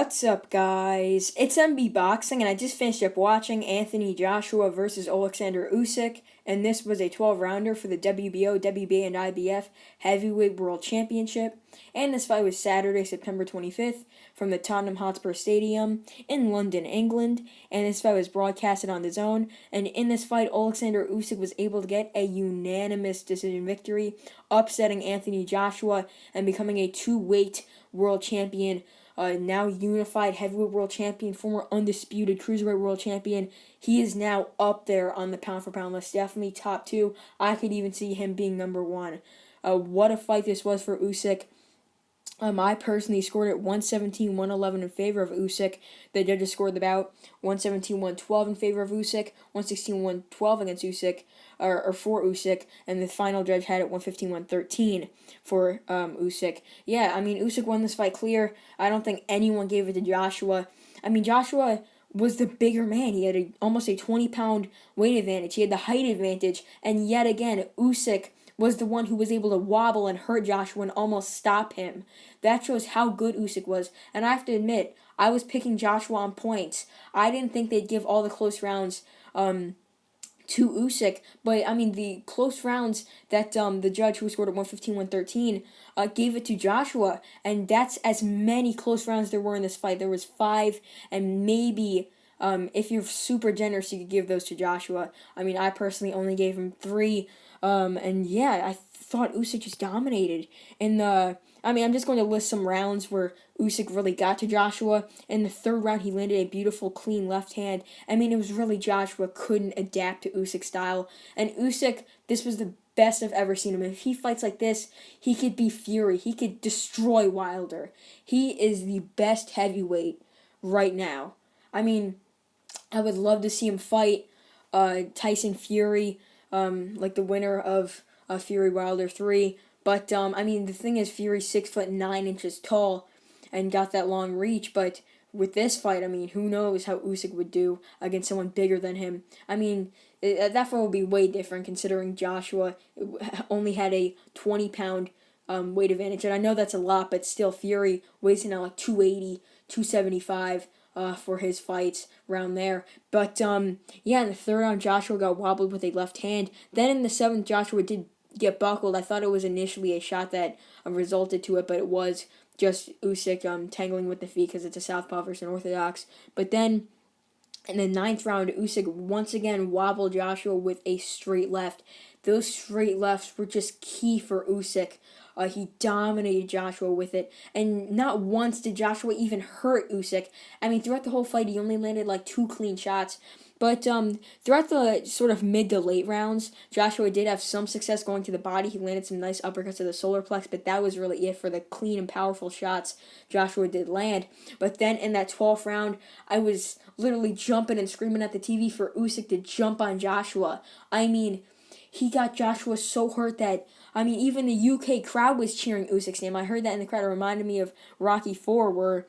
What's up, guys? It's MB Boxing, and I just finished up watching Anthony Joshua versus Oleksandr Usyk, and this was a 12-rounder for the WBO, WBA, and IBF Heavyweight World Championship. And this fight was Saturday, September 25th, from the Tottenham Hotspur Stadium in London, England. And this fight was broadcasted on DAZN. And in this fight, Oleksandr Usyk was able to get a unanimous decision victory, upsetting Anthony Joshua and becoming a two-weight world champion. Now unified heavyweight world champion, former undisputed cruiserweight world champion. He is now up there on the pound-for-pound list, definitely top two. I could even see him being number one. What a fight this was for Usyk. I personally scored it 117-111 in favor of Usyk. The judges scored the bout 117-112 in favor of Usyk, 116-112 against Usyk, or for Usyk, and the final judge had it 115-113 for Usyk. Yeah, I mean, Usyk won this fight clear. I don't think anyone gave it to Joshua. I mean, Joshua was the bigger man. He had almost a 20-pound weight advantage. He had the height advantage, and yet again, Usyk was the one who was able to wobble and hurt Joshua and almost stop him. That shows how good Usyk was. And I have to admit, I was picking Joshua on points. I didn't think they'd give all the close rounds to Usyk, but I mean the close rounds that the judge who scored at 115-113 gave it to Joshua, and that's as many close rounds there were in this fight. There was 5, and maybe if you're super generous, you could give those to Joshua. I mean, I personally only gave him 3. And yeah, I thought Usyk just dominated. I'm just going to list some rounds where Usyk really got to Joshua. In the third round, he landed a beautiful, clean left hand. I mean, it was really Joshua couldn't adapt to Usyk's style. And Usyk, this was the best I've ever seen him. If he fights like this, he could be Fury. He could destroy Wilder. He is the best heavyweight right now. I mean, I would love to see him fight Tyson Fury, like the winner of Fury Wilder 3. But I mean, the thing is, Fury's 6'9" tall and got that long reach. But with this fight, I mean, who knows how Usyk would do against someone bigger than him? I mean, that fight would be way different considering Joshua only had a 20-pound weight advantage. And I know that's a lot, but still, Fury weighs in at like 280, 275. For his fights around there. But, yeah, in the third round, Joshua got wobbled with a left hand. Then in the 7th, Joshua did get buckled. I thought it was initially a shot that resulted to it, but it was just Usyk tangling with the feet because it's a southpaw versus an orthodox. But then in the 9th round, Usyk once again wobbled Joshua with a straight left. Those straight lefts were just key for Usyk. He dominated Joshua with it, and not once did Joshua even hurt Usyk. I mean, throughout the whole fight, he only landed like 2 clean shots. But throughout the sort of mid to late rounds, Joshua did have some success going to the body. He landed some nice uppercuts to the solar plex, but that was really it for the clean and powerful shots Joshua did land. But then in that 12th round, I was literally jumping and screaming at the TV for Usyk to jump on Joshua. I mean, he got Joshua so hurt that, I mean, even the UK crowd was cheering Usyk's name. I heard that in the crowd. It reminded me of Rocky IV, where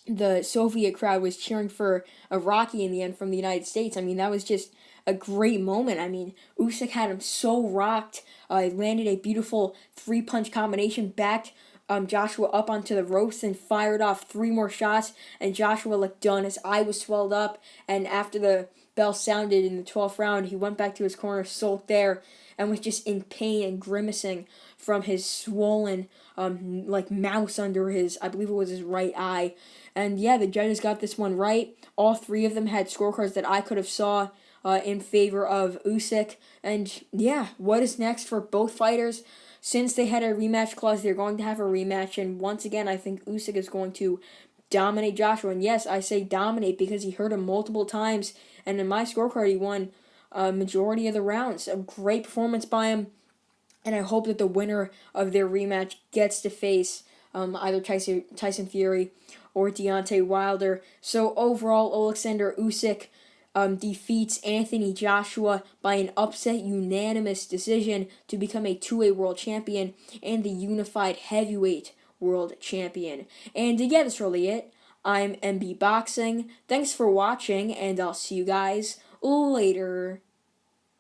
the Soviet crowd was cheering for a Rocky in the end from the United States. I mean, that was just a great moment. I mean, Usyk had him so rocked. He landed a beautiful 3-punch combination, backed Joshua up onto the ropes and fired off 3 more shots, and Joshua looked done. His eye was swelled up, and after the bell sounded in the 12th round, he went back to his corner, sulked there, and was just in pain and grimacing from his swollen, like mouse under his, I believe it was his right eye. And yeah, the judges got this one right. All 3 of them had scorecards that I could have saw in favor of Usyk. And yeah, what is next for both fighters? Since they had a rematch clause, they're going to have a rematch. And once again, I think Usyk is going to dominate Joshua. And yes, I say dominate because he hurt him multiple times. And in my scorecard, he won a majority of the rounds. A great performance by him. And I hope that the winner of their rematch gets to face either Tyson Fury or Deontay Wilder. So overall, Oleksandr Usyk defeats Anthony Joshua by an upset unanimous decision to become a 2-way world champion and the unified heavyweight world champion. And yeah, that's really it. I'm MB Boxing. Thanks for watching, and I'll see you guys later.